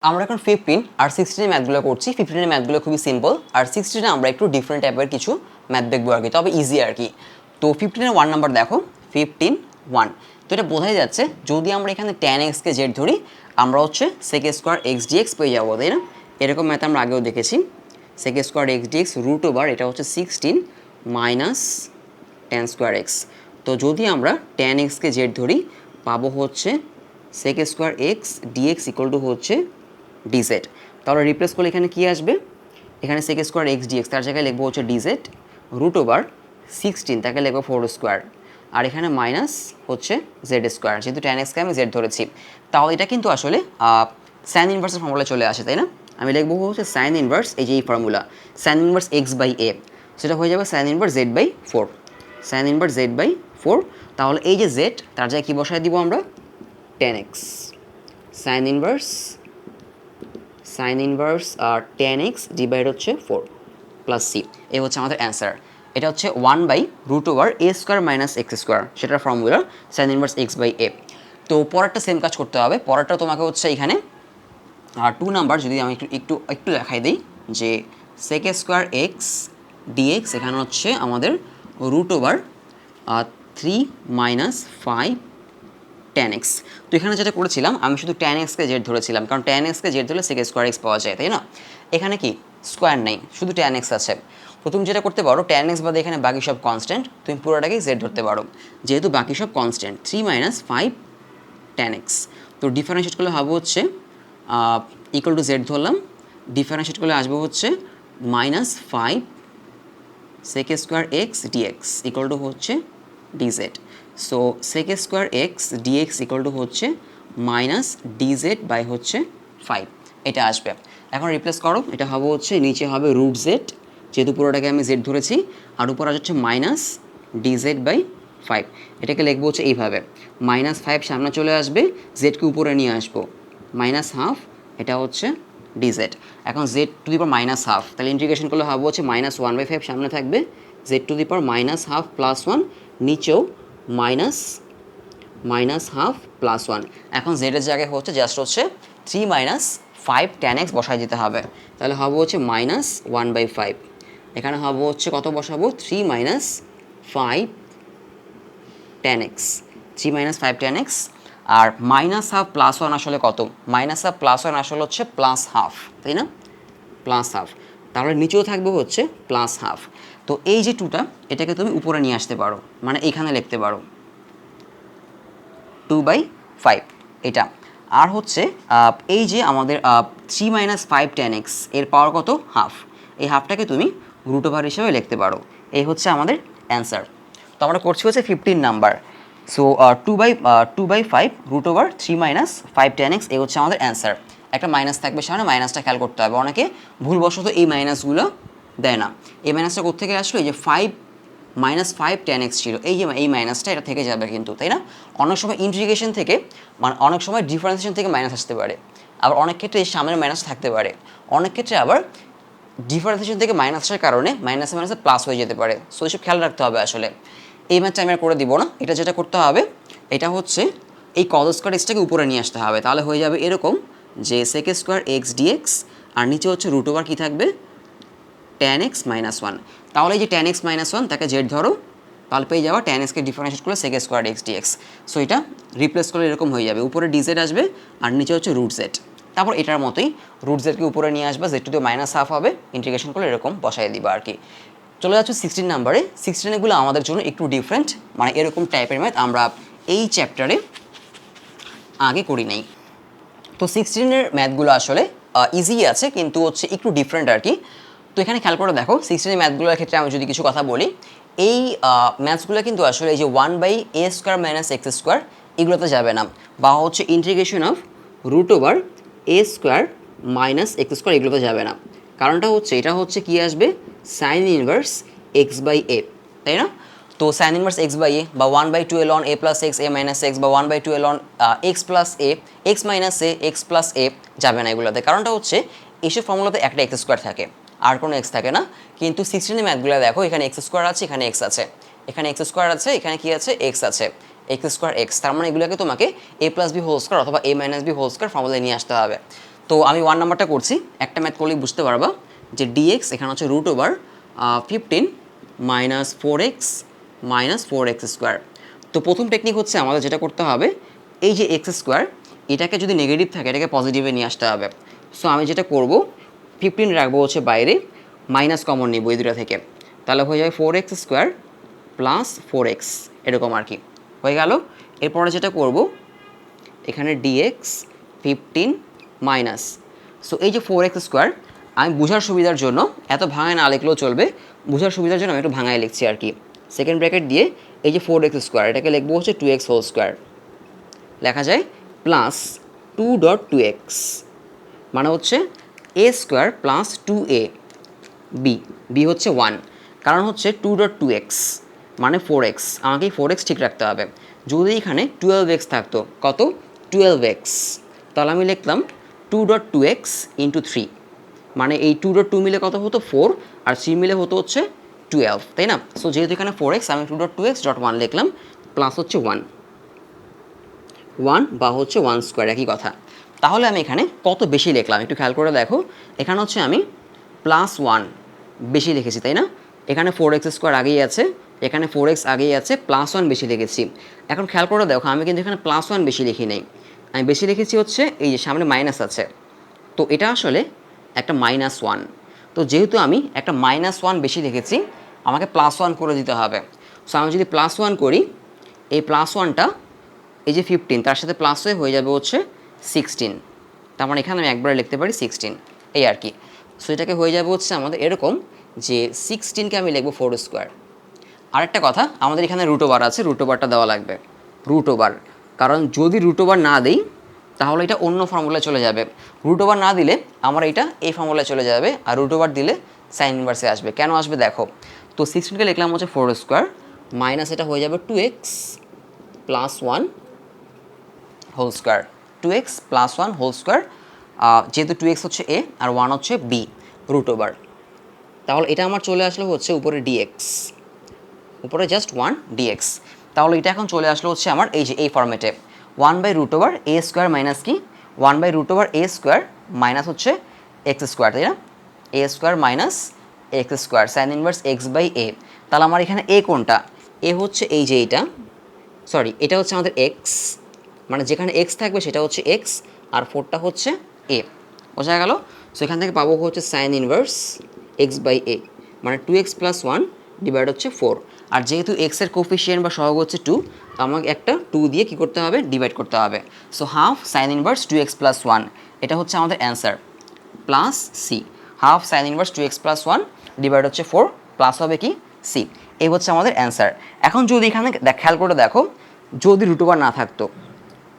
আমরা এখন 15 আর 16 এর ম্যাথগুলো করছি। 15 এর ম্যাথগুলো খুবই সিম্পল, আর 16 এ আমরা একটু ডিফারেন্ট টাইপের কিছু ম্যাথ দেখবো আর কি, তবে ইজি আর কি। তো 15 এর 1 নাম্বার দেখো, 15 1। তো এটা বোঝাই যাচ্ছে যদি আমরা এখানে tan x কে z ধরি, আমরা হচ্ছে sec স্কোয়ার x dx পেয়ে যাবো, তাই না? এরকম ম্যাথ আমরা আগেও দেখেছি। sec square x dx root over এটা হচ্ছে 16 মাইনাস tan স্কোয়ার x। তো যদি আমরা tan x কে z ধরি, পাবো হচ্ছে sec square x dx equal to হচ্ছে dz। তাহলে রিপ্লেস করলে এখানে কি আসবে? এখানে sec স্কোয়ার x dx তার জায়গায় লিখবো হচ্ছে dz রুট ওভার 16, তাকে লিখবো 4 স্কোয়ার, আর এখানে মাইনাস হচ্ছে z স্কোয়ার, যেহেতু tan x কে আমি z ধরেছি। তাহলে এটা কিন্তু আসলে সাইন ইনভার্সের ফর্মুলা চলে আসে, তাই না? আমি লিখবো হচ্ছে সাইন ইনভার্স, এই যে এই formula sine inverse x by a, সেটা হয়ে যাবে sine inverse z by 4, sine inverse z by 4। তাহলে এই যে z তার জায়গায় কী বসায় দিব আমরা? tan x, সাইন ইনভার্স আর tan x ডিভাইড হচ্ছে 4 প্লাস c, এই হচ্ছে আমাদের অ্যান্সার। এটা হচ্ছে 1 by root over a square minus x square, সেটার formula sine inverse x by a। তো পরেরটা সেম কাজ করতে হবে। পরেরটা তোমাকে হচ্ছে এখানে 2 নাম্বার, যদি আমি একটু দেখাই দিই যে sec স্কোয়ার x dx এখানে হচ্ছে আমাদের root over 3 minus 5 tan x। তো এখানে যেটা করেছিলাম আমি শুধু tan x কে z ধরেছিলাম, কারণ tan x কে z ধরলে sec স্কোয়ার x পাওয়া যায়, তাই না? এখানে কি স্কোয়ার নেই, শুধু tan x আছে। প্রথম যেটা করতে পারো, tan x বাদে এখানে বাকি সব কনস্ট্যান্ট, তুমি পুরোটাকে z ধরতে পারো, যেহেতু বাকি সব কনস্ট্যান্ট। 3 মাইনাস 5 tan x, তো ডিফারেন্সিয়েট করলে হবে হচ্ছে ইকুয়াল টু z ধরলাম, ডিফারেন্সিয়েট করলে আসবে হচ্ছে minus 5 sec square x dx equal to হচ্ছে dz। So sec square x dx equal to হচ্ছে মাইনাস dz বাই হচ্ছে 5, এটা আসবে। এখন রিপ্লেস করো, এটা হবে হচ্ছে নিচে হবে রুট জেড, যেহেতু পুরোটাকে আমি জেড ধরেছি, আর উপর হচ্ছে মাইনাস dz বাই 5। এটাকে লিখবো হচ্ছে এইভাবে, মাইনাস 5 সামনে চলে আসবে, জেডকে উপরে নিয়ে আসবো, মাইনাস হাফ, এটা হচ্ছে dz। এখন z to the power minus half, তাহলে ইন্টিগ্রেশন করলে হবে হচ্ছে মাইনাস 1/5 সামনে থাকবে, z to the power minus half plus 1, নিচেও মাইনাস হাফ প্লাস 1। এখন z এর জায়গায় হচ্ছে জাস্ট হচ্ছে 3 মাইনাস 5 tan x বসাই দিতে হবে, তাহলে হবে হচ্ছে মাইনাস 1/5। এখানে হবে হচ্ছে কত বসাবো? 3 minus 5 tan x, 3 minus 5 tan x। আর মাইনাস হাফ প্লাস 1 আসলে কত? মাইনাস হাফ প্লাস 1 আসলে হচ্ছে প্লাস হাফ, তাই না? প্লাস হাফ, তাহলে নিচেও থাকবে হচ্ছে প্লাস হাফ। তো এই যে 2টা, এটাকে তুমি উপরে নিয়ে আসতে পারো, মানে এখানে লিখতে পারো 2/5 এটা। আর হচ্ছে এই যে আমাদের 3 মাইনাস 5 tan x এর পাওয়ার কত? হাফ, এই হাফটাকে তুমি রুট ওভার হিসেবে লিখতে পারো। এই হচ্ছে আমাদের অ্যান্সার। তো আমরা করছি হচ্ছে 15 number. So 2/5 root over 3 minus 5 tan x, এই হচ্ছে আমাদের অ্যান্সার। একটা মাইনাস থাকবে সামনে, মাইনাসটা খেয়াল করতে হবে, অনেকে ভুলবশত এই মাইনাসগুলো দেয় না। এই মাইনাসটা কোত্থেকে আসলো? এই যে 5 মাইনাস 5 tan x ছিল, এই যে এই মাইনাসটা এটা থেকে যাবে কিন্তু, তাই না? অনেক সময় ইন্টিগ্রেশন থেকে, মানে অনেক সময় ডিফারেন্সিয়েশন থেকে মাইনাস আসতে পারে, আবার অনেক ক্ষেত্রে এই সামনের মাইনাস থাকতে পারে, অনেক ক্ষেত্রে আবার ডিফারেন্সিয়েশন থেকে মাইনাস আসার কারণে মাইনাসে মাইনাসে প্লাস হয়ে যেতে পারে। সো এইসব খেয়াল রাখতে হবে আসলে। এই ম্যাথটা আমি আর করে দিব না, এটা যেটা করতে হবে এটা হচ্ছে এই কজ স্কোয়ার এক্সটাকে উপরে নিয়ে আসতে হবে, তাহলে হয়ে যাবে এরকম যে sec স্কোয়ার এক্স ডিএক্স, আর নিচে হচ্ছে রুট ওভার কী থাকবে? tan x minus 1। তাহলে এই যে tan x মাইনাস 1 তাকে জেড ধরো, তাহলে পেয়ে যাওয়া tan x কে ডিফারেন্সিয়েট করলে sec square x dx. So এটা রিপ্লেস করলে এরকম হয়ে যাবে, উপরে dz আসবে আর নিচে হচ্ছে রুট জেড। তারপর এটার মতোই রুট জেডকে উপরে নিয়ে আসবে, জেড টু দিয়ে মাইনাস হাফ হবে, ইন্টিগ্রেশন করলে এরকম বসাই দিবা আর কি। চলে যাচ্ছে 16 নাম্বারে। 16 এগুলো আমাদের জন্য একটু ডিফারেন্ট, মানে এরকম টাইপের ম্যাথ আমরা এই চ্যাপ্টারে আগে করি নাই। তো 16-এর ম্যাথগুলো আসলে ইজি আছে, কিন্তু হচ্ছে একটু ডিফারেন্ট আর কি। তো এখানে খেয়াল করে দেখো, 16-এর ম্যাথগুলোর ক্ষেত্রে আমি যদি কিছু কথা বলি, এই ম্যাথসগুলো কিন্তু আসলে এই যে 1/a square minus x square এগুলোতে যাবে না, বা হচ্ছে integration of root over a square minus x square এগুলোতে যাবে না। কারণটা হচ্ছে এটা হচ্ছে কি আসবে? Sine inverse x by a, তাই না? তো sine inverse x by a, বা 1/2 ln a plus x a minus x, বা 1/2 ln x plus a x minus a x plus a যাবে না এগুলোতে। কারণটা হচ্ছে এইসব ফর্মুলাতে একটা এক্স স্কোয়ার থাকে, আর কোনো এক্স থাকে না। কিন্তু 16 ম্যাথগুলো দেখো, এখানে এক্স স্কোয়ার আছে, এখানে এক্স আছে, এখানে এক্স স্কোয়ার আছে, এখানে কি আছে? এক্স আছে, এক্স স্কোয়ার এক্স। তার মানে এগুলোকে তোমাকে a plus B whole square অথবা a minus B whole square ফর্মুলায় নিয়ে আসতে হবে। তো আমি 1 নাম্বারটা করছি, একটা ম্যাথ করলেই বুঝতে পারবা যে ডিএক্স এখানে হচ্ছে root over 15 minus 4x minus 4x square. তো প্রথম টেকনিক হচ্ছে আমাদের যেটা করতে হবে, এই যে এক্স স্কোয়ার এটাকে যদি নেগেটিভ থাকে এটাকে পজিটিভে নিয়ে আসতে হবে। সো আমি যেটা করব 15 রাখবো হচ্ছে বাইরে, মাইনাস কমন নিব এই দুটো থেকে, তাহলে হয়ে যাবে 4x স্কোয়ার প্লাস 4x, এরকম আর কি হয়ে গেল। এরপরে যেটা করব এখানে ডিএক্স 15 মাইনাস, সো এই যে 4x স্কোয়ার আমি বোঝার সুবিধার জন্য এত ভাঙায় না লিখলেও চলবে, বোঝার সুবিধার জন্য আমি একটু ভাঙায় লিখছি আর কি। সেকেন্ড ব্র্যাকেট দিয়ে এই যে 4x স্কোয়ার এটাকে লিখবো হচ্ছে 2x হোল স্কোয়ার, লেখা যায় প্লাস 2.2x, মানে হচ্ছে a square plus 2a B হচ্ছে 1, কারণ হচ্ছে 2.2x মানে 4x, আমাকে এই 4x ঠিক রাখতে হবে। যদি এখানে 12x থাকতো, কত 12x, তাহলে আমি লিখলাম 2.2x ইন্টু 3, মানে এই 2.2 মিলে কত হতো 4 আর 3 মিলে হতো হচ্ছে 12, তাই না? সো যেহেতু এখানে 4x আমি 2.2x.1 লিখলাম, প্লাস হচ্ছে 1 বা হচ্ছে 1 স্কোয়ার একই কথা। তাহলে আমি এখানে কত বেশি লিখলাম একটু খেয়াল করে দেখো, এখানে হচ্ছে আমি প্লাস 1 বেশি লিখেছি, তাই না? এখানে 4x স্কোয়ার আগেই আছে, এখানে 4x আগেই আছে, প্লাস 1 বেশি লিখেছি। এখন খেয়াল করে দেখো আমি কিন্তু এখানে প্লাস 1 বেশি লিখি নাই, আমি বেশি লিখেছি হচ্ছে এই যে সামনে মাইনাস আছে, তো এটা আসলে একটা -1। তো যেহেতু আমি একটা -1 বেশি লিখেছি আমাকে +1 করে দিতে হবে। সো আমি যদি +1 করি, এই +1টা এই যে 15 তার সাথে প্লাস হয়ে যাবে হচ্ছে 16, তার মানে এখানে আমি একবারে লিখতে পারি 16, এই আর কি। সো এটাকে হয়ে যাবে হচ্ছে আমাদের এরকম যে 16কে আমি লিখবো 4 স্কোয়ার। আরেকটা কথা, আমাদের এখানে রুট ওভার আছে, রুট ওভারটা দেওয়া লাগবে, রুট ওভার, কারণ যদি রুট ওভার না দিই তাহলে এটা অন্য ফর্মুলায় চলে যাবে। রুট ওভার না দিলে আমার এটা এই ফর্মুলায় চলে যাবে, আর রুট ওভার দিলে সাইন ইনভার্সে আসবে। কেন আসবে দেখো, তো 16কে লিখলাম হচ্ছে 4 স্কোয়ার মাইনাস এটা হয়ে যাবে 2x plus 1 whole square, 2x plus 1 whole square, যেহেতু 2x হচ্ছে a আর 1 হচ্ছে b, রুট ওভার। তাহলে এটা আমার চলে আসলো হচ্ছে উপরে dx, উপরে জাস্ট 1 dx। তাহলে এটা এখন চলে আসলো হচ্ছে আমার এই যে এই ফর্মেটে 1/√a স্কোয়ার মাইনাস কি 1/√a স্কোয়ার মাইনাস হচ্ছে এক্স স্কোয়ার, তাই না? a square minus x square sine inverse x/a। তাহলে আমার এখানে a কোনটা, a হচ্ছে এই যে এইটা, সরি এটা হচ্ছে আমাদের x, মানে যেখানে x থাকবে সেটা হচ্ছে x আর 4টা হচ্ছে a, বোঝা গেল? সো এখান থেকে পাবো হচ্ছে সাইন ইনভার্স x/a, মানে 2x প্লাস 1 ডিভাইড হচ্ছে 4, আর যেহেতু x এর কোফিশিয়েন্ট বা সহগ হচ্ছে 2, তো আমাকে একটা 2 দিয়ে কী করতে হবে, ডিভাইড করতে হবে। So half sine inverse 2x plus 1, এটা হচ্ছে আমাদের answer, plus c, half sine inverse 2x plus 1 divide হচ্ছে 4, প্লাস হবে কি সি, এই হচ্ছে আমাদের অ্যান্সার। এখন যদি এখানে খেয়াল করে দেখো, যদি রুট ওভার না থাকতো,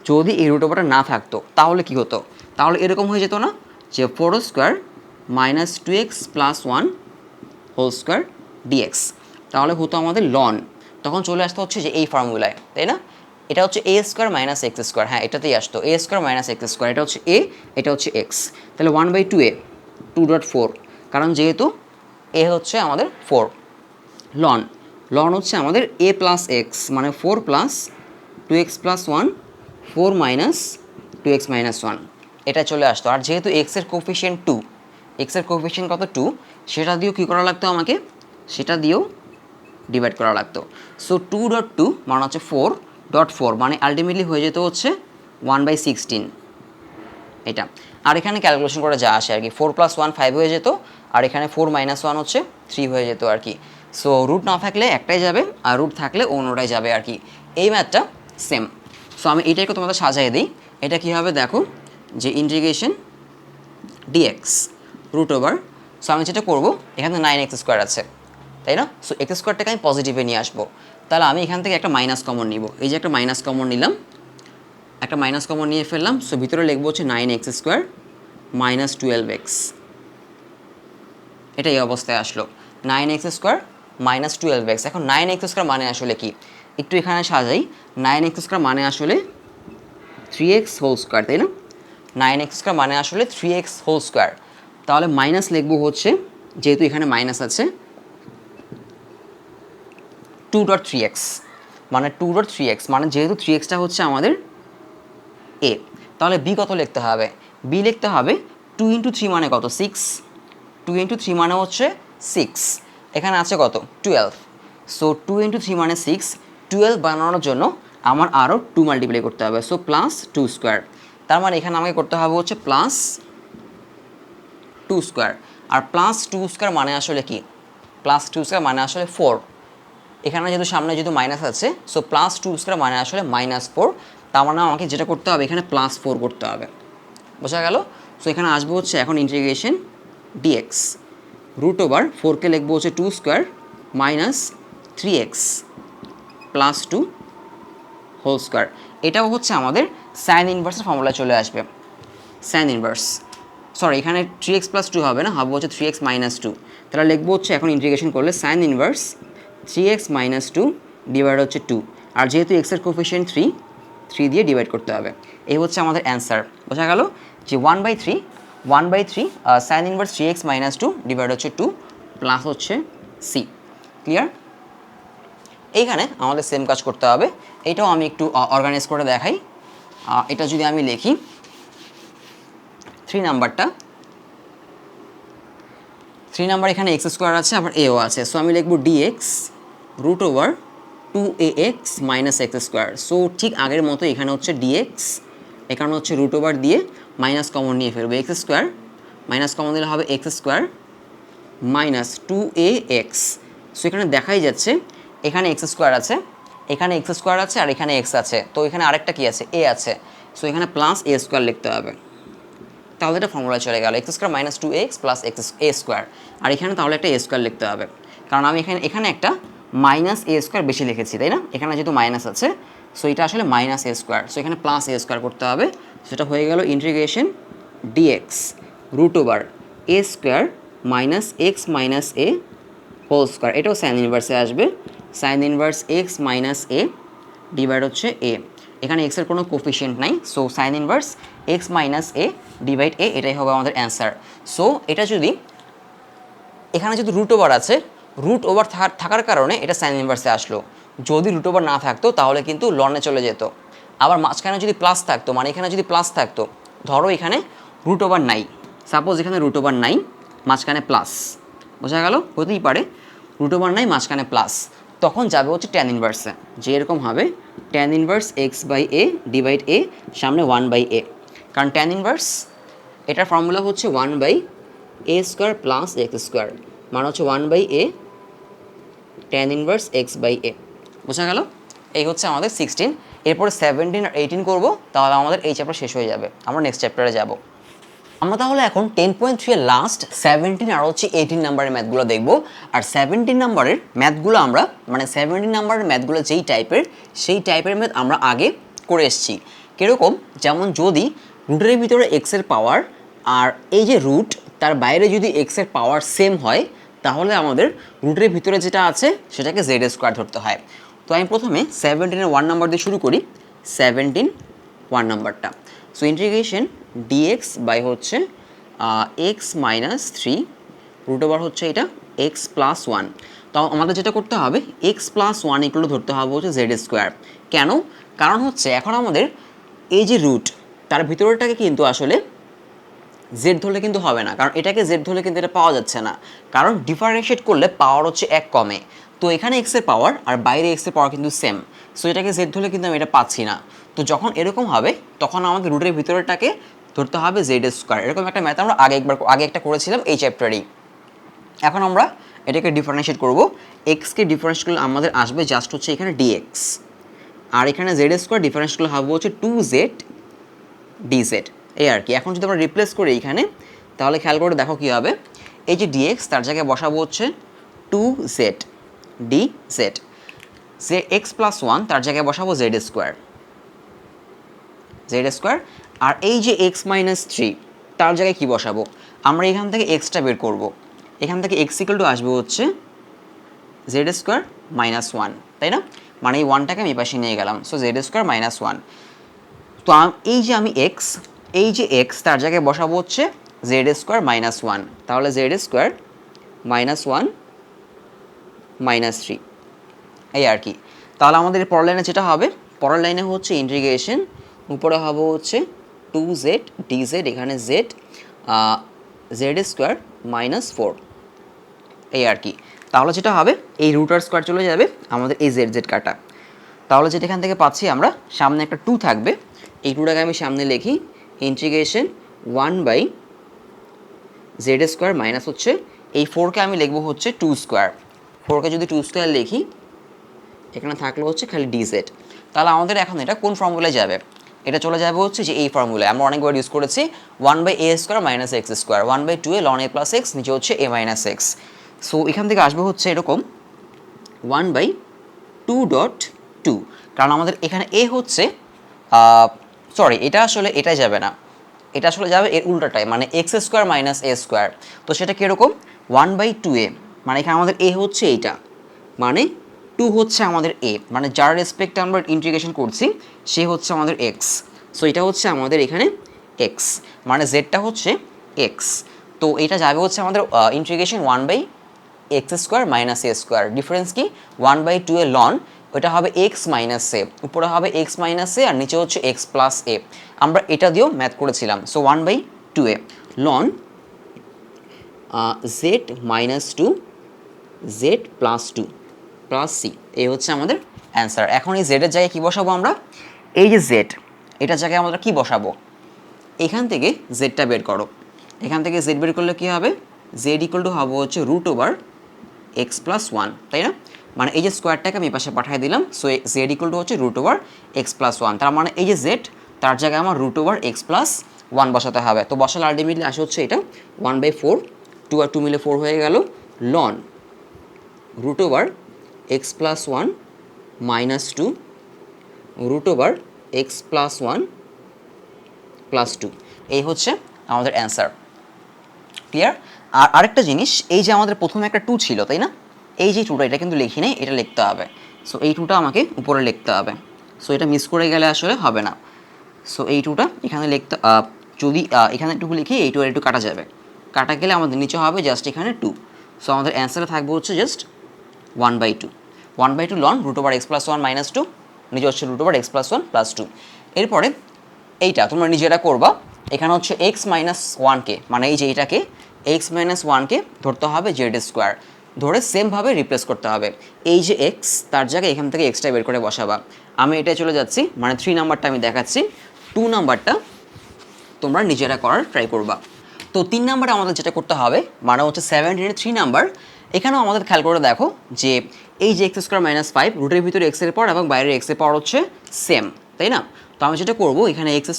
যদি এই রুট ওভারটা না থাকতো তাহলে কি হতো, তাহলে এরকম হয়ে যেত না যে 4 square minus 2x plus 1 whole square dx, তাহলে হতো আমাদের লন, তখন চলে আসতে হচ্ছে যে এই ফর্মুলায়, তাই না? এটা হচ্ছে a square minus x square, হ্যাঁ এটাতেই আসতো a square minus x square, এটা হচ্ছে a, এটা হচ্ছে x, তাহলে 1/2a 2.4, কারণ যেহেতু a হচ্ছে আমাদের 4, লন লন হচ্ছে আমাদের a প্লাস এক্স মানে 4 plus 2x plus 1 4 minus 2x minus 1, এটা চলে আসতো। আর যেহেতু x এর কোফিশিয়েন্ট 2, x এর কোফিশিয়েন্ট কত 2, সেটা দিয়েও কী করা লাগতো আমাকে, সেটা দিয়েও ডিভাইড করা লাগতো। সো 2.2 মানে হচ্ছে 4.4, মানে আলটিমেটলি হয়ে যেত হচ্ছে 1/16 এটা। আর এখানে ক্যালকুলেশন করে যা আসে আর কি, 4 প্লাস 1 5 হয়ে যেত, আর এখানে 4 মাইনাস 1 হচ্ছে 3 হয়ে যেত আর কি। সো রুট না থাকলে একটাই যাবে, আর রুট থাকলে অন্যটাই যাবে আর কি, এই ম্যাথটা সেম। সো আমি এটাকে তোমাদের সাজিয়ে দিই, এটা কী হবে দেখো, যে integration dx root over, so আমি যেটা করবো এখানে 9x স্কোয়ার আছে, তাই না? সো এক্স স্কোয়ারটাকে আমি পজিটিভে নিয়ে আসবো, তাহলে আমি এখান থেকে একটা মাইনাস কমন নিব, এই যে একটা মাইনাস কমন নিলাম, একটা মাইনাস কমন নিয়ে ফেললাম। সো ভিতরে লিখবো হচ্ছে 9x স্কোয়ার মাইনাস 12x, এটা এই অবস্থায় আসলো 9x স্কোয়ার মাইনাস 12x। এখন 9x স্কোয়ার মানে আসলে কি, একটু এখানে সাজাই, 9x স্কোয়ার মানে আসলে 3x হোল স্কোয়ার, তাই না? 9x স্কোয়ার মানে আসলে 3x হোল স্কোয়ার, তাহলে মাইনাস লিখবো হচ্ছে, যেহেতু এখানে মাইনাস আছে 2.3x, মানে 2.3x, মানে যেহেতু 3xটা হচ্ছে আমাদের a, তাহলে b কত লিখতে হবে, বি লিখতে হবে 2 × 3 মানে কত 6, 2 × 3 মানে হচ্ছে 6, এখানে আছে কত 12, সো 2 × 3 মানে 6, 12 বানানোর জন্য আমার আরও 2 মাল্টিপ্লাই করতে হবে, সো প্লাস 2 স্কোয়ার, তার মানে এখানে আমাকে করতে হবে হচ্ছে প্লাস 2 স্কোয়ার, আর প্লাস 2 স্কোয়ার মানে আসলে কি, প্লাস 2 স্কোয়ার মানে আসলে 4, এখানে যেহেতু সামনে যেহেতু মাইনাস আছে, সো প্লাস 2 স্কোয়ার মানে আসলে -4, তার মানে আমাকে যেটা করতে হবে এখানে +4 করতে হবে, বোঝা গেল। সো এখানে আসবো হচ্ছে এখন ইন্টিগ্রেশন ডিএক্স, রুট ওভার 4কে লিখবো হচ্ছে 2 square minus 3x plus 2 whole square, এটাও হচ্ছে আমাদের সাইন ইনভার্সের ফর্মুলা চলে আসবে, সাইন ইনভার্স, সরি এখানে 3x + 2 হবে না, হবে হচ্ছে 3x - 2, তাহলে লিখবো হচ্ছে এখন ইন্টিগ্রেশন করলে সাইন ইনভার্স 3x - 2 ডিভাইড হচ্ছে 2, আর যেহেতু x এর কোফিশিয়েন্ট 3 দিয়ে ডিভাইড করতে হবে, এই হচ্ছে আমাদের অ্যান্সার, বোঝা গেল যে 1/3 সাইন ইনভার্স 3x - 2 ডিভাইড হচ্ছে 2 প্লাস হচ্ছে সি, ক্লিয়ার। এইখানে আমাদের সেম কাজ করতে হবে, এটাও আমি একটু অর্গানাইজ করে দেখাই, এটা যদি আমি লিখি 3 নাম্বার এখানে x স্কোয়ার আছে আবার এও আছে, সো আমি লিখবো dx root over 2ax - x square, so ঠিক আগের মতো এখানে হচ্ছে dx, এখানে হচ্ছে রুট ওভার দিয়ে মাইনাস কমন নিয়ে ফেলবো x স্কোয়ার, মাইনাস কমন দিলে হবে x square minus 2ax, so এখানে দেখাই যাচ্ছে এখানে x স্কোয়ার আছে, এখানে x স্কোয়ার আছে আর এখানে x আছে, তো এখানে আরেকটা কি আছে a আছে, সো এখানে প্লাস a স্কোয়ার লিখতে হবে, তাহলে এটা ফর্মুলা চলে গেল x square minus 2x plus a square, আর এখানে তাহলে একটা a স্কোয়ার লিখতে হবে, কারণ আমি এখানে একটা মাইনাস a স্কোয়ার বেশি লিখেছি, তাই না, এখানে যেহেতু মাইনাস আছে, সো এটা আসলে মাইনাস a স্কোয়ার, সো এখানে প্লাস a স্কোয়ার করতে হবে, সেটা হয়ে গেল integration dx root over a square minus x minus a whole square, এটাও সাইন ইনভার্সে আসবে, sine inverse x minus a divide হচ্ছে a, এখানে x এর কোনো কোফিশিয়েন্ট নাই, so sine inverse x minus a divide a, এটাই হবে আমাদের অ্যান্সার। সো এটা যদি এখানে যদি রুট ওভার আছে, রুট ওভার থাকার কারণে এটা সাইন ইনভার্সে আসলো, যদি রুট ওভার না থাকতো তাহলে কিন্তু লনে চলে যেত, আবার মাঝখানে যদি প্লাস থাকতো, মানে এখানে যদি প্লাস থাকতো, ধরো এখানে রুট ওভার নাই, সাপোজ এখানে রুট ওভার নাই মাঝখানে প্লাস, বোঝা গেল, হতেই পারে রুট ওভার নাই মাঝখানে প্লাস, তখন যাবে হচ্ছে ট্যান ইনভার্সে, যে এরকম হবে tan inverse x/a divide a, সামনে 1/a, কারণ ট্যান ইনভার্স এটার ফর্মুলা হচ্ছে 1/a square plus x square, মানে হচ্ছে 1/a ট্যান ইনভার্স x/a, বোঝা গেল। এই হচ্ছে আমাদের 16, এরপরে 17 আর 18 করব, তাহলে আমাদের এই চ্যাপ্টার শেষ হয়ে যাবে, আমরা নেক্সট চ্যাপ্টারে যাব। আমরা তাহলে এখন 10.3 এর লাস্ট 17 আর হচ্ছে 18 নাম্বারের ম্যাথগুলো দেখব, আর 17 নাম্বারের ম্যাথগুলো আমরা, মানে 17 নাম্বারের ম্যাথগুলো যেই টাইপের, সেই টাইপের ম্যাথ আমরা আগে করে এসেছি, কীরকম, যেমন যদি রুটের ভিতরে এক্সের পাওয়ার আর এই যে রুট তার বাইরে যদি এক্সের পাওয়ার সেম হয়, তাহলে আমাদের রুটের ভিতরে যেটা আছে সেটাকে জেড স্কোয়ার ধরতে হয়। তো আমি প্রথমে 17-এর 1 নাম্বার দিয়ে শুরু করি, 17 1 নাম্বারটা, সো ইন্টিগ্রেশন dx বাই হচ্ছে x মাইনাস 3 রুট ওভার হচ্ছে এটা x প্লাস 1, তো আমাদের যেটা করতে হবে x প্লাস 1 ইকুয়াল ধরতে হবে হচ্ছে জেড স্কোয়ার, কেন, কারণ হচ্ছে এখন আমাদের এই যে রুট তার ভিতরটাকে কিন্তু আসলে জেড ধরলে কিন্তু হবে না, কারণ এটাকে জেড ধরলে কিন্তু এটা পাওয়া যাচ্ছে না, কারণ ডিফারেন্সিয়েট করলে পাওয়ার হচ্ছে 1 কমে, তো এখানে x এর পাওয়ার আর বাইরে x এর পাওয়ার কিন্তু সেম, সো এটাকে জেড ধরলে কিন্তু আমি এটা পাচ্ছি না, তো যখন এরকম হবে তখন আমাকে রুটের ভিতরটাকে ধরতে হবে জেড স্কোয়ার, এরকম একটা ম্যাথ আমরা আগে একটা করেছিলাম এই চ্যাপ্টারেই। এখন আমরা এটাকে ডিফারেন্সিয়েট করব, এক্সকে ডিফারেন্সিয়েট করলে আমাদের আসবে জাস্ট হচ্ছে এখানে dx, আর এখানে জেড স্কোয়ার ডিফারেন্সিয়েট করলে হবে হচ্ছে 2z dz, এই আর কি। এখন যদি আমরা রিপ্লেস করি এইখানে, তাহলে খেয়াল করে দেখো কী হবে, এই যে dx তার জায়গায় বসাবো হচ্ছে 2z dz, যে x প্লাস 1 তার জায়গায় বসাবো জেড স্কোয়ার, আর এই যে x মাইনাস 3 তার জায়গায় কি বসাবো, আমরা এখান থেকে এক্সটা বের করব, এখান থেকে x ইকুয়াল টু আসবে হচ্ছে জেড স্কোয়ার মাইনাস 1, তাই না, মানে এই 1টাকে আমি পাশে নিয়ে গেলাম, সো জেড স্কোয়ার মাইনাস 1, তো এই যে আমি x তার জায়গায় বসাবো হচ্ছে জেড স্কোয়ার মাইনাস 1, তাহলে জেড স্কোয়ার মাইনাস 1 মাইনাস 3, এই আর কি। তাহলে আমাদের পরের লাইনে যেটা হবে, পরের লাইনে হচ্ছে ইন্টিগ্রেশন, উপরে হবে হচ্ছে 2z dz, এখানে z জেড স্কোয়ার -4, এই আর কি। তাহলে যেটা হবে এই রুটার স্কোয়ার চলে যাবে আমাদের এই জেড জেড কাটা। তাহলে যেটা এখান থেকে পাচ্ছি আমরা, সামনে একটা 2 থাকবে, এই 2টাকে আমি সামনে লিখি ইন্টিগ্রেশন 1/z স্কোয়ার মাইনাস হচ্ছে এই 4কে আমি লিখবো হচ্ছে 2 স্কোয়ার, 4কে যদি 2 স্কোয়ার লিখি এখানে থাকলো হচ্ছে খালি ডিজেড। তাহলে আমাদের এখন এটা কোন ফর্মুলায় যাবে? এটা চলে যাবে হচ্ছে যে এই ফর্মুলায় আমরা অনেকবার ইউজ করেছি 1/a square minus x square, 1/2a ln a plus x, নিচে হচ্ছে a মাইনাস এক্স। সো এখান থেকে আসবে হচ্ছে এরকম 1/2.2, কারণ আমাদের এখানে a হচ্ছে সরি এটা আসলে এটাই যাবে না, এটা আসলে যাবে এর উল্টাটাই, মানে এক্স স্কোয়ার মাইনাস এ স্কোয়ার। তো সেটা কীরকম 1/2a, মানে এখানে আমাদের a হচ্ছে এইটা, মানে 2 হচ্ছে আমাদের a, মানে যার রেসপেক্টে আমরা ইন্টিগ্রেশন করছি সে হচ্ছে আমাদের x। সো এটা হচ্ছে আমাদের এখানে x, মানে জেডটা হচ্ছে x। তো এটা যাবে হচ্ছে আমাদের ইন্টিগ্রেশন 1/x স্কোয়ার মাইনাস এ স্কোয়ার, ডিফারেন্স কি 1/2a ln, ওটা হবে x মাইনাস এ, উপরে হবে x মাইনাস এ আর নিচে হচ্ছে x প্লাস এ। আমরা এটা দিয়েও ম্যাথ করেছিলাম। So 1/2a ln z minus 2 z plus 2 plus c, এই হচ্ছে আমাদের অ্যান্সার। এখন এই জেডের জায়গায় কী বসাবো আমরা? এই যে জেড, এটার জায়গায় আমরা কী বসাবো? এখান থেকে জেডটা বের করো, এখান থেকে জেড বের করলে কী হবে? জেড ইকুয়াল টু হবে হচ্ছে √/x + 1, তাই না? মানে এই যে স্কোয়ারটাকে আমি পাশে পাঠিয়ে দিলাম। সো জেড ইকুয়াল টু হচ্ছে √/x + 1, তার মানে এই যে জেড তার জায়গায় আমার √/x + 1 বসাতে হবে। তো বসালে আলটিমেটলি আসে হচ্ছে এটা 1/4, 2 আর 2 মিলে 4 হয়ে গেল, ln √/x + 1 minus 2 √/x + 1 + 2, এই হচ্ছে আমাদের অ্যান্সার। ক্লিয়ার? আর আরেকটা জিনিস, এই যে আমাদের প্রথমে একটা 2 ছিল, তাই না? এই যে 2টা, এটা কিন্তু লিখি নাই, এটা লিখতে হবে। সো এই 2টা আমাকে উপরে লিখতে হবে। সো এটা মিস করে গেলে আসলে হবে না। সো এই 2টা এখানে লিখতে, যদি এখানে একটু লিখি, এই 2 আর একটু কাটা যাবে, কাটা গেলে আমাদের নিচে হবে জাস্ট এখানে 2। সো আমাদের অ্যান্সারে থাকবে হচ্ছে জাস্ট 1/2 ln √/x + 1 - 2, নিচে হচ্ছে √/x + 1 + 2। এরপরে এইটা তোমরা নিজেরা করবা, এখানে হচ্ছে x - 1কে, মানে এই যে এইটাকে x - 1কে ধরতে হবে জেড স্কোয়ার, ধরে সেমভাবে রিপ্লেস করতে হবে। এই যে x, তার জায়গায় এখান থেকে এক্সটা বের করে বসাবা। আমি এটাই চলে যাচ্ছি, মানে 3 নাম্বারটা আমি দেখাচ্ছি, 2 নাম্বারটা তোমরা নিজেরা করার ট্রাই করবা। তো 3 নাম্বারে আমাদের যেটা করতে হবে, মানে হচ্ছে 17-এর 3 নাম্বার, এখানেও আমাদের খেয়াল করে দেখো যে এই যে x² - 5 রুটের ভিতরে x এর পাওয়ার এবং বাইরের x এর পাওয়ার হচ্ছে সেম, তাই না? তো আমি যেটা করবো, এখানে x² -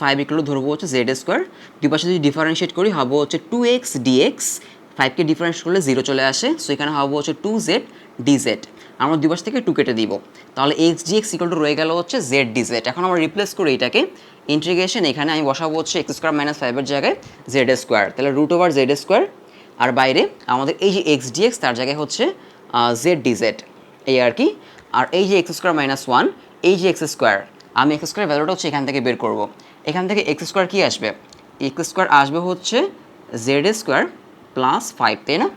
5 ইকুয়াল ধরবো হচ্ছে z স্কোয়ার, দুই পাশে যদি ডিফারেন্সিয়েট করি হবে হচ্ছে 2x dx, 5কে ডিফারেন্স করলে 0 চলে আসে। সো এখানে হবে হচ্ছে 2z dz, আমরা দুই পাশ থেকে 2 কেটে দিব, তাহলে x dx ইকুয়াল টু রয়ে গেল হচ্ছে z dz। এখন আমরা রিপ্লেস করি এটাকে, ইন্টিগ্রেশন এখানে আমি বসাবো হচ্ছে x² - 5-এর জায়গায় z স্কোয়ার, তাহলে √/z স্কোয়ার, আর বাইরে আমাদের এই যে x dx তার জায়গায় হচ্ছে z dz, এই আর কি। আর এই যে x² - 1, এই যে x স্কোয়ার, আমি x স্কোয়ার ভ্যালুটা হচ্ছে এখান থেকে বের করব। এখান থেকে x স্কোয়ার কী আসবে? x স্কোয়ার আসবে হচ্ছে z স্কোয়ার + 5, তাই না?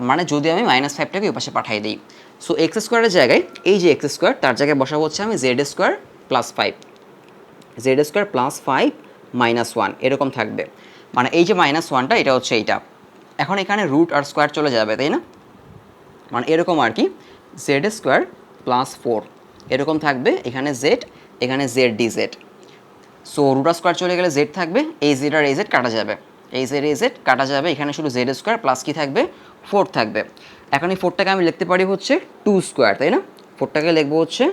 মানে যদি আমি -5টাকে ওই পাশে পাঠিয়ে দিই, সো x স্কোয়ারের জায়গায় এই যে x স্কোয়ার তার জায়গায় বসাবো হচ্ছে আমি z স্কোয়ার + 5, z স্কোয়ার + 5 - 1 এরকম থাকবে, মানে এই যে -1টা এটা হচ্ছে এইটা। এখন এখানে রুট আর স্কোয়ার চলে যাবে, তাই না? মানে এরকম আর কি, z স্কোয়ার + 4 এরকম থাকবে, এখানে z, এখানে z dz। সো রুট আর স্কোয়ার চলে গেলে z থাকবে, এই z আর এই z কাটা যাবে, এই z এই z কাটা যাবে, এখানে শুধু z স্কোয়ার প্লাস কি থাকবে 4 থাকবে। এখন এই 4টাকে আমি লিখতে পারি হচ্ছে 2 স্কোয়ার, তাই না? 4টাকে লিখবো হচ্ছে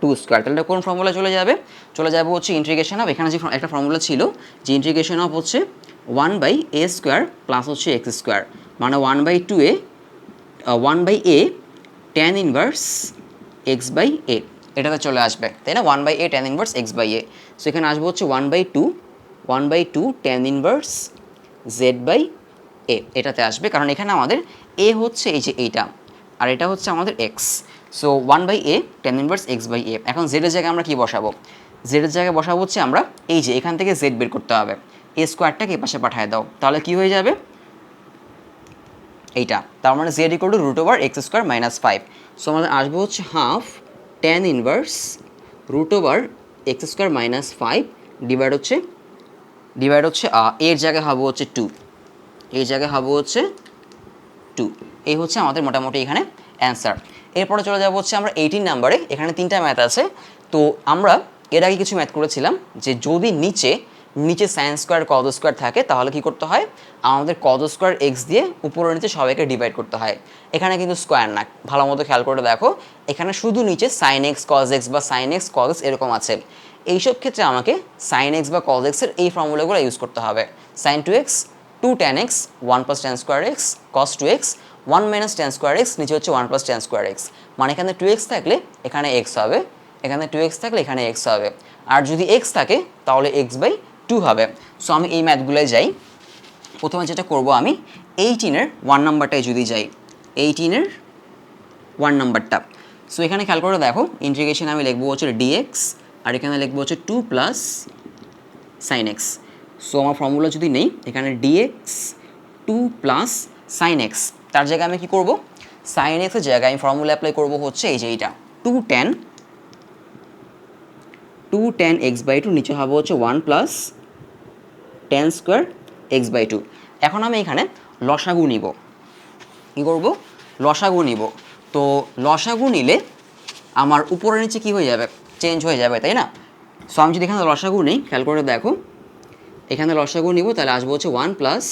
2 স্কোয়ার, তাহলে কোন ফর্মুলা চলে যাবে? চলে যাবে হচ্ছে ইন্টিগ্রেশন অফ, এখানে যে একটা ফর্মুলা ছিল যে ইন্টিগ্রেশন অফ হচ্ছে 1/a স্কোয়ার প্লাস হচ্ছে x স্কোয়ার, মানে 1/2a 1/a tan inverse x/a, এটাতে চলে আসবে, তাই না? 1/a tan inverse x/a। So এখানে আসবে হচ্ছে 1/2 tan ইনভার্স z/a, এটাতে আসবে, কারণ এখানে আমাদের a হচ্ছে এই যে এইটা, আর এটা হচ্ছে আমাদের x। So 1/a tan inverse x/a। এখন z এর জায়গায় আমরা কি বসাবো? z এর জায়গায় বসাবো হচ্ছে আমরা এই যে এখান থেকে z বের করতে হবে, a স্কোয়ারটাকে এ পাশে পাঠিয়ে দাও, তাহলে কি হয়ে যাবে এইটা, তার মানে z equal to √/x square - 5। So আমাদের আসবে হচ্ছে half tan inverse √/x square - 5 divide হচ্ছে এর জায়গায় হবে হচ্ছে 2, এর জায়গায় হবে হচ্ছে 2। এই হচ্ছে আমাদের মোটামুটি এখানে অ্যান্সার। এরপরে চলে যাবো হচ্ছে আমরা 18 নাম্বারে। এখানে 3টা ম্যাথ আছে। তো আমরা এর আগে কিছু ম্যাথ করেছিলাম যে যদি নিচে সাইন স্কোয়ার কজ স্কোয়ার থাকে তাহলে কি করতে হয়, আমাদের কজ স্কোয়ার এক্স দিয়ে উপরে নিচে সবাইকে ডিভাইড করতে হয়। এখানে কিন্তু স্কোয়ার না, ভালো মতো খেয়াল করে দেখো, এখানে শুধু নিচে সাইন এক্স কজ এক্স বা সাইন এক্স কজ এক্স এরকম আছে। এইসব ক্ষেত্রে আমাকে সাইন এক্স বা কজ এক্সের এই ফর্মুলাগুলো ইউজ করতে হবে। Sine 2x 2 tan x 1 plus tan square x cos 2x 1 minus tan square x নিচে হচ্ছে 1 plus tan square x, মানে এখানে 2x থাকলে এখানে x হবে, এখানে 2x থাকলে এখানে x হবে, আর যদি x থাকে তাহলে x/2 হবে। সো আমি এই ম্যাথগুলোয় যাই। প্রথমে যেটা করব আমি 18-এর 1 নাম্বারটায় যদি যাই, 18-এর 1 নাম্বারটা। সো এখানে খেয়াল করে দেখো, ইন্টিগ্রেশন আমি লিখবো হচ্ছে dx আর এখানে লিখবো হচ্ছে 2 plus sin x। সো আমার ফর্মুলা যদি নেই, এখানে dx 2 প্লাস সাইন এক্স, তার জায়গায় আমি কী করবো, সাইন এক্সের জায়গায় আমি ফর্মুলা অ্যাপ্লাই করবো হচ্ছে এই যে এইটা 2 tan x/2 নিচে হবে হচ্ছে 1 প্লাস tan স্কোয়ার x/2। এখন আমি এখানে লসাগু নিব, কী করবো, লসাগু নিব। তো লসাগু নিলে আমার উপরে নিচে কী হয়ে যাবে, চেঞ্জ হয়ে যাবে, তাই না? সো আমি যদি এখানে লসাগু নিই, খেয়াল করে দেখো, এখানে লসাগু নিব তাহলে আসবো হচ্ছে 1 প্লাস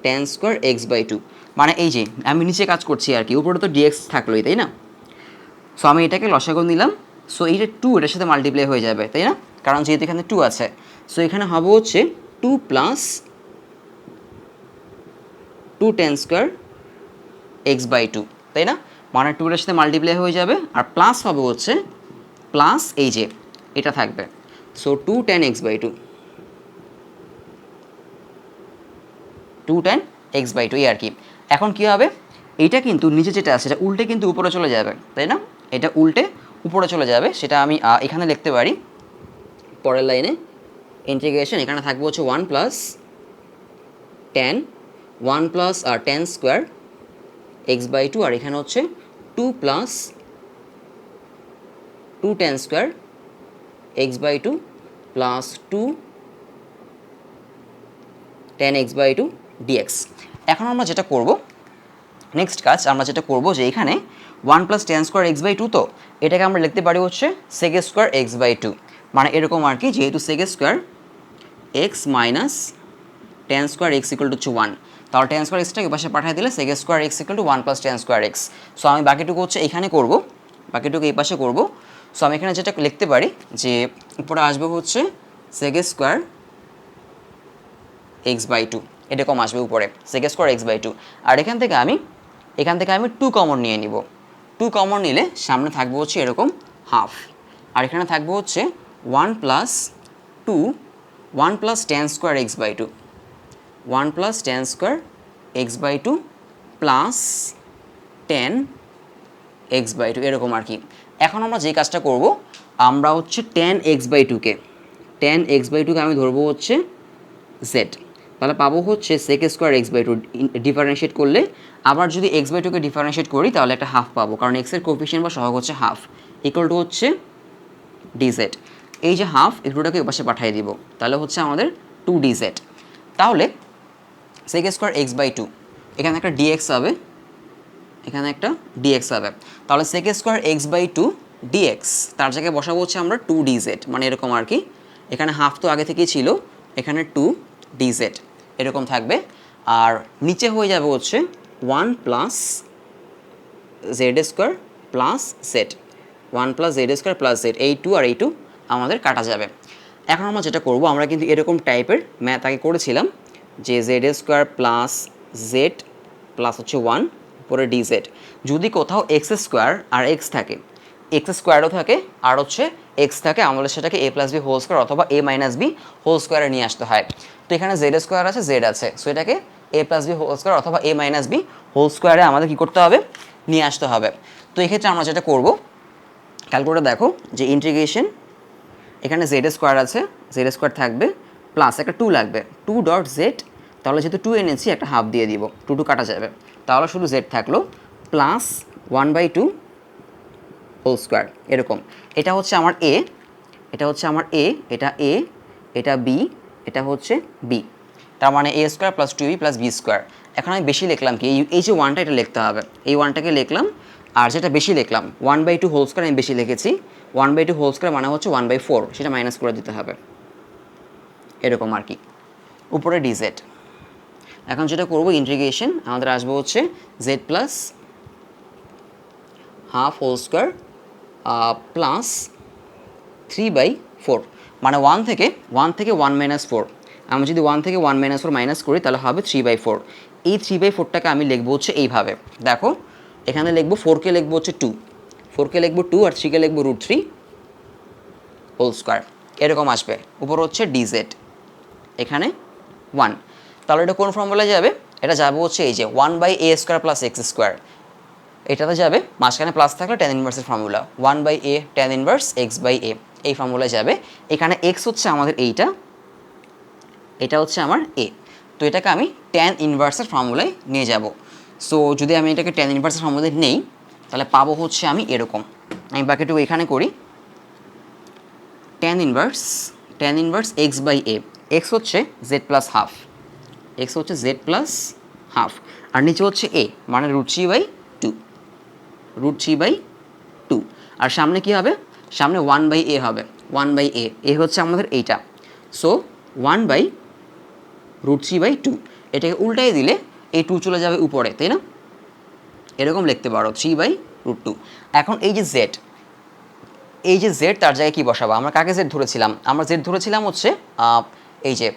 tan স্কোয়ার x/2, মানে এই যে আমি নিচে কাজ করছি আর কি, উপরে তো dx থাকলোই, তাই না? সো আমি এটাকে লসাগু নিলাম। সো এইটা 2 এটার সাথে মাল্টিপ্লাই হয়ে যাবে, তাই না? কারণ যেহেতু এখানে 2 আছে। সো এখানে হবে হচ্ছে 2 প্লাস 2 tan স্কোয়ার x/2, তাই না? মানে 2 এর সাথে মাল্টিপ্লাই হয়ে যাবে, আর প্লাস হবে হচ্ছে প্লাস এই যে এটা থাকবে। So 2 tan x/2, 2 tan x/2 এই আর কি। এখন কী হবে, এইটা কিন্তু নিচে যেটা আছে এটা উল্টে কিন্তু উপরে চলে যাবে, তাই না? এটা উল্টে উপরে চলে যাবে, সেটা আমি এখানে লিখতে পারি পরের লাইনে ইন্টিগ্রেশন, এখানে থাকবে হচ্ছে 1 প্লাস tan স্কোয়ার x/2, আর এখানে হচ্ছে 2 plus 2 tan square x/2 plus 2 tan x/2 dx। এখন আমরা যেটা করব, নেক্সট কাজ আমরা যেটা করব যে এখানে 1 প্লাস tan স্কোয়ার x/2, তো এটাকে আমরা লিখতে পারি হচ্ছে sec স্কোয়ার x/2, মানে এরকম আর কি, যেহেতু sec square x minus tan square x equal to 1, তাহলে tan স্কোয়ার এক্সটাকে পাশে পাঠিয়ে দিলে sec square x equal to 1 plus tan square x। So আমি বাকিটুকু হচ্ছে এখানে করব, বাকিটুকু এই পাশে করব। সো আমি এখানে যেটা লিখতে পারি যে উপরে আসবে হচ্ছে sec স্কোয়ার x/2, এরকম আসবে উপরে sec স্কোয়ার x/2, আর এখান থেকে আমি 2 কমন নিয়ে নিব। 2 কমন নিলে সামনে থাকবে হচ্ছে এরকম হাফ, আর এখানে থাকবে হচ্ছে 1 plus tan square x/2, 1 plus tan square x/2 plus tan x/2 এরকম আর কি। এখন আমরা যে কাজটা করব, আমরা হচ্ছে tan x/2কে আমি ধরবো হচ্ছে z, তাহলে পাবো হচ্ছে sec স্কোয়ার x/2 ডিফারেন্সিয়েট করলে, আবার যদি x/2কে ডিফারেন্সিয়েট করি তাহলে একটা হাফ পাবো, কারণ x এর কোএফিসিয়েন্ট বা সহগ হচ্ছে হাফ, ইকুয়াল টু হচ্ছে dz। এই যে হাফ এগুলোটাকে এপাশে পাঠিয়ে দিব, তাহলে হচ্ছে আমাদের 2dz। তাহলে sec স্কোয়ার x/2, এখানে একটা dx হবে, এখানে একটা dx হবে, তাহলে sec স্কোয়ার x/2 dx, তার জায়গায় বসাবো হচ্ছে আমরা 2dz, মানে এরকম আর কি। এখানে হাফ তো আগে থেকেই ছিল, এখানে 2dz এরকম থাকবে, আর নিচে হয়ে যাবে হচ্ছে 1 plus z square plus z, 1 plus z square plus z, এই 2 আর এই 2 আমাদের কাটা যাবে। এখন আমরা যেটা করব, আমরা কিন্তু এরকম টাইপের ম্যাথ আগে করেছিলাম যে z square plus z plus হচ্ছে 1 পরে dz, যদি কোথাও x স্কোয়ার আর x থাকে, x স্কোয়ারও থাকে আর হচ্ছে x থাকে, আমাদের সেটাকে a plus B whole square অথবা a মাইনাস বি হোল স্কোয়ারে নিয়ে আসতে হয়। তো এখানে z স্কোয়ার আছে, z আছে, সো এটাকে a plus B whole square অথবা a মাইনাস বি হোল স্কোয়ারে আমাদের কী করতে হবে, নিয়ে আসতে হবে। তো এক্ষেত্রে আমরা যেটা করব, খেয়াল করে দেখো যে ইন্টিগ্রেশন, এখানে z স্কোয়ার আছে, z স্কোয়ার থাকবে প্লাস একটা 2 লাগবে, 2 ডট z, তাহলে যেহেতু 2 এনেছি একটা হাফ দিয়ে দিব, 2 কাটা যাবে, তাহলে শুধু z থাকলো প্লাস 1/2 হোল স্কোয়ার এরকম। এটা হচ্ছে আমার a, এটা হচ্ছে আমার এ, এটা বি, এটা হচ্ছে বি। তার মানে A square plus 2b plus B square. এখন আমি বেশি লিখলাম কি, এই যে ওয়ানটা এটা লিখতে হবে, এই ওয়ানটাকে লিখলাম। আর যেটা বেশি লিখলাম 1/2 হোল স্কোয়ার আমি বেশি লিখেছি, 1/2 হোল স্কোয়ার মানে হচ্ছে 1/4, সেটা মাইনাস করে দিতে হবে, এরকম আর কি। উপরে ডিজেড। এখন যেটা করবো ইন্টিগ্রেশন, আমাদের আসবে হচ্ছে z plus half whole square plus 3/4, মানে 1 থেকে 1 মাইনাস 4। আমি যদি 1 থেকে 1 মাইনাস 4 মাইনাস করি তাহলে হবে 3/4। এই 3/4টাকে আমি লিখবো হচ্ছে এইভাবে, দেখো এখানে লিখবো 4কে লিখবো হচ্ছে 2, 4কে লিখবো 2 আর 3কে লিখবো √3 হোল স্কোয়ার, এরকম আসবে। উপর হচ্ছে ডিজেড, এখানে 1। তাহলে এটা কোন ফর্মুলায় যাবে? এটা যাবে হচ্ছে এই যে 1/a square plus x square, এটাতে যাবে, মাঝখানে প্লাস থাকলে ট্যান ইনভার্সের formula 1/a tan inverse x/a, এই ফর্মুলায় যাবে। এখানে x হচ্ছে আমাদের এইটা, এটা হচ্ছে আমার a, তো এটাকে আমি ট্যান ইনভার্সের ফর্মুলায় নিয়ে যাব। সো যদি আমি এটাকে ট্যান ইনভার্সের ফর্মুলায় নেই তাহলে পাবো হচ্ছে আমি এরকম। আমি বাকিটুকু এখানে করি, ট্যান ইনভার্স x/a, x হচ্ছে z প্লাস হাফ, x হচ্ছে z প্লাস হাফ, আর নিচে হচ্ছে a মানে √3/2, আর সামনে কি হবে? সামনে 1/a হবে, 1/a, এ হচ্ছে আমাদের এইটা। সো 1/√3/2, এটাকে উল্টাই দিলে এই 2 চলে যাবে উপরে, তাই না? এরকম লিখতে পারো 3/√2। এখন এই যে জেড তার জায়গায় কি বসাবো? আমরা কাকে জেড ধরেছিলাম? আমরা জেড ধরেছিলাম হচ্ছে এই যে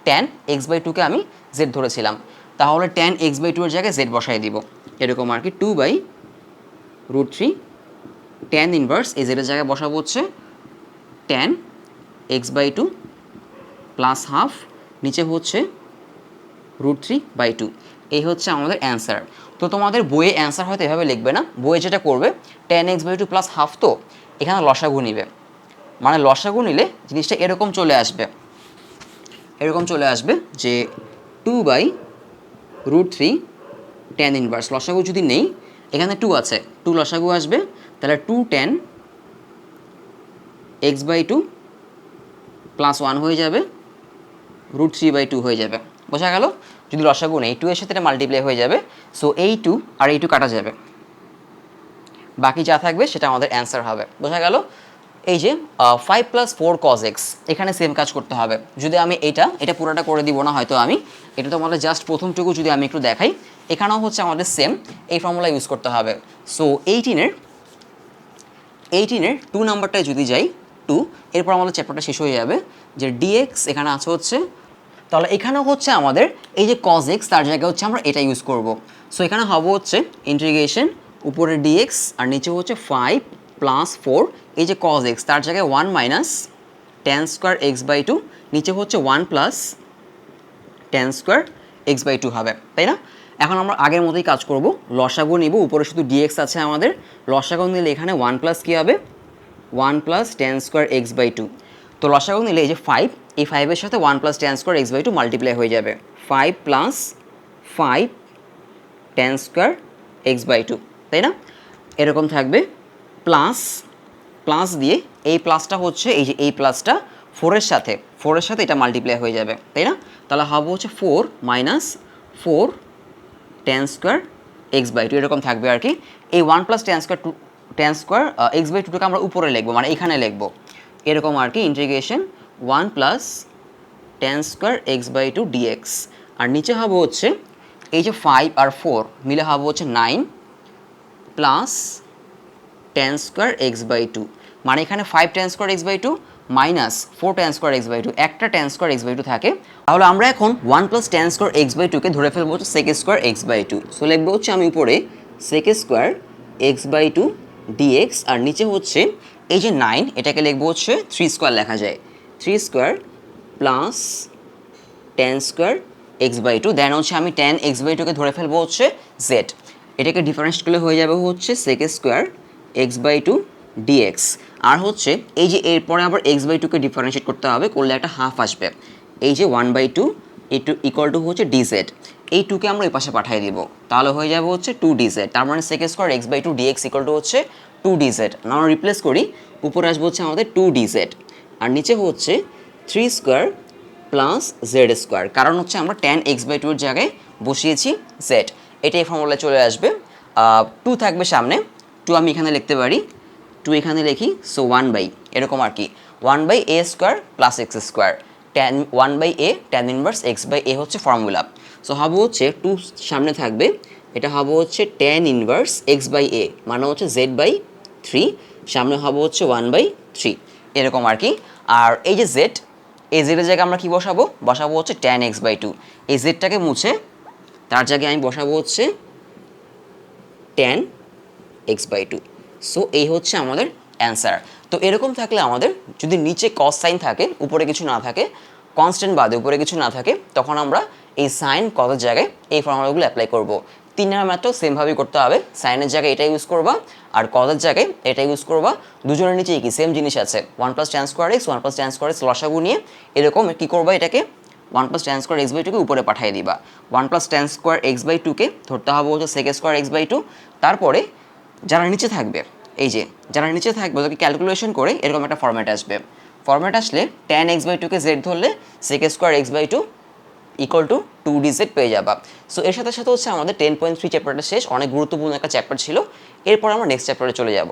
ট্যান x/2কে আমি জেড ধরেছিলাম, তাহলে ট্যান x/2 এর জায়গায় জেড বসাই দিব, এরকম আর কি। 2/√3 ট্যান ইনভার্স এই জেডের জায়গায় বসাবো হচ্ছে ট্যান x/2 প্লাস হাফ, নিচে হচ্ছে √3/2, এই হচ্ছে আমাদের অ্যান্সার। তো তোমাদের বইয়ে অ্যান্সার হয়তো এভাবে লিখবে না, বইয়ে যেটা করবে ট্যান x/2 প্লাস হাফ, তো এখানে লসাগু নিবে, মানে লসাগু নিলে জিনিসটা এরকম চলে আসবে যে 2/√3 ট্যান ইনভার্স। লসাগু যদি নেই, এখানে 2 আছে, 2 লসাগু আসবে, তাহলে 2 ট্যান x/2 প্লাস 1 হয়ে যাবে, √3/2 হয়ে যাবে। বোঝা গেল? যদি লসাগু নেই, 2 এর সাথে এটা মাল্টিপ্লাই হয়ে যাবে, সো এই 2 আর এই 2 কাটা যাবে, বাকি যা থাকবে সেটা আমাদের অ্যান্সার হবে। বোঝা গেল? এই যে 5 + 4 cos x, এখানে সেম কাজ করতে হবে। যদি আমি এটা পুরোটা করে দিব না হয়তো, আমি এটা তো আমাদের জাস্ট প্রথমটুকু যদি আমি একটু দেখাই, এখানেও হচ্ছে আমাদের সেম এই ফর্মুলা ইউজ করতে হবে। সো 18-এর 2 নাম্বারটায় যদি যাই 2, এরপর আমাদের চ্যাপ্টারটা শেষ হয়ে যাবে। যে dx এখানে আছে হচ্ছে, তাহলে এখানেও হচ্ছে আমাদের এই যে cos x তার জায়গায় হচ্ছে আমরা এটা ইউজ করব। সো এখানে হবে হচ্ছে ইন্টিগ্রেশন, উপরে dx আর নিচে হচ্ছে 5 + 4, এই যে cos x তার জায়গায় 1 মাইনাস tan স্কোয়ার x/2, নিচে হচ্ছে 1 প্লাস tan স্কোয়ার x/2 হবে, তাই না? এখন আমরা আগের মতোই কাজ করব, লসাগু নিব, উপরে শুধু dx আছে আমাদের, লসাগু নিলে এখানে 1 প্লাস কী হবে? 1 প্লাস tan স্কোয়ার x/2। তো লসাগু নিলে এই যে 5, এই 5-এর সাথে 1 plus tan square x/2 multiply হয়ে যাবে, 5 + 5 tan স্কোয়ার x/2, তাই না? এরকম থাকবে, প্লাস দিয়ে এই প্লাসটা হচ্ছে এই যে এই প্লাসটা 4-এর সাথে এটা মাল্টিপ্লাই হয়ে যাবে, তাই না? তাহলে হবে হচ্ছে 4 - 4 tan স্কোয়ার x/2, এরকম থাকবে আর কি। এই 1 প্লাস tan স্কোয়ার x/2টাকে আমরা উপরে লিখবো, মানে এখানে লিখবো, এরকম আর কি। Integration 1 plus tan square x/2 dx, আর নিচে হবে হচ্ছে এই যে 5 আর 4 মিলে হবে হচ্ছে 9 প্লাস tan স্কোয়ার x/2, মানে এখানে 5 tan square x/2 minus 4 tan square x/2, একটা tan স্কোয়ার x/2 থাকে। তাহলে আমরা এখন 1 প্লাস tan স্কোয়ার x/2কে ধরে ফেলবো হচ্ছে sec স্কোয়ার x/2। সো লিখবো হচ্ছে আমি উপরে sec স্কোয়ার x/2 dx, আর নিচে হচ্ছে এই যে 9, এটাকে লিখবো হচ্ছে 3 স্কোয়ার লেখা যায়, 3 square plus tan square x/2, দেন হচ্ছে আমি tan x/2কে ধরে ফেলবো হচ্ছে z, এটাকে ডিফারেন্স করলে হয়ে যাবে হচ্ছে sec স্কোয়ার x/2 dx, আর হচ্ছে এই যে এরপরে আবার x/2কে ডিফারেন্সিয়েট করতে হবে, করলে একটা হাফ আসবে, এই যে 1/2 ইকুয়াল টু হচ্ছে dz, এই 2কে আমরা এই পাশে পাঠিয়ে দিব, তাহলে হয়ে যাবে হচ্ছে 2dz, তার মানে sec square x/2 dx equal to হচ্ছে 2dz। আমরা রিপ্লেস করি, উপরে আসবে হচ্ছে আমাদের 2dz, আর নিচে হচ্ছে 3 স্কোয়ার প্লাস জেড স্কোয়ার, কারণ হচ্ছে আমরা tan x/2 এর জায়গায় বসিয়েছি জেড, এটা এই ফর্মুলায় চলে আসবে। 2 থাকবে সামনে, 2 আমি এখানে লিখতে পারি, 2 এখানে লিখি, সো 1/, এরকম আর কি, 1/a square plus x square, 1/a tan inverse x/a হচ্ছে ফর্মুলা। সো হবে হচ্ছে 2 সামনে থাকবে, এটা হবে হচ্ছে tan ইনভার্স x/a, মানে হচ্ছে z/3, সামনে হবে হচ্ছে 1/3, এরকম আর কি। আর এই যে জেড, এই জেডের জায়গায় আমরা কি বসাবো হচ্ছে tan x/2, এই জেডটাকে মুছে তার জায়গায় আমি বসাবো হচ্ছে tan x/2। সো এই হচ্ছে আমাদের অ্যান্সার। তো এরকম থাকলে আমাদের যদি নিচে কস সাইন থাকে, উপরে কিছু না থাকে, কনস্ট্যান্ট বাদে উপরে কিছু না থাকে, তখন আমরা এই সাইন কসের জায়গায় এই ফর্মুলাগুলো অ্যাপ্লাই করব। 3 নাম্বার ম্যাথটাও সেমভাবেই করতে হবে, সাইনের জায়গায় এটা ইউজ করবা আর কসের জায়গায় এটা ইউজ করবা, দুজনের নিচেই কি সেম জিনিস আছে, 1 + tan square x, 1 + tan square x লসাগু নিয়ে এরকম কী করবা, এটাকে 1 + tan স্কোয়ার x/2কে উপরে পাঠিয়ে দিবা, 1 + tan স্কোয়ার x/2কে ধরতে হবে হচ্ছে sec স্কোয়ার x/2, তারপরে যারা নিচে থাকবে, এই যে যারা নিচে থাকবে ওদেরকে ক্যালকুলেশন করে এরকম একটা ফর্ম্যাট আসবে, ফর্ম্যাট আসলে tan x/2কে z ধরলে sec square x/2 equal to 2dz পেয়ে যাবা। সো এর সাথে সাথে হচ্ছে আমাদের 10.3 চ্যাপ্টারটা শেষ, অনেক গুরুত্বপূর্ণ একটা চ্যাপ্টার ছিল। এরপর আমরা নেক্সট চ্যাপ্টারে চলে যাব।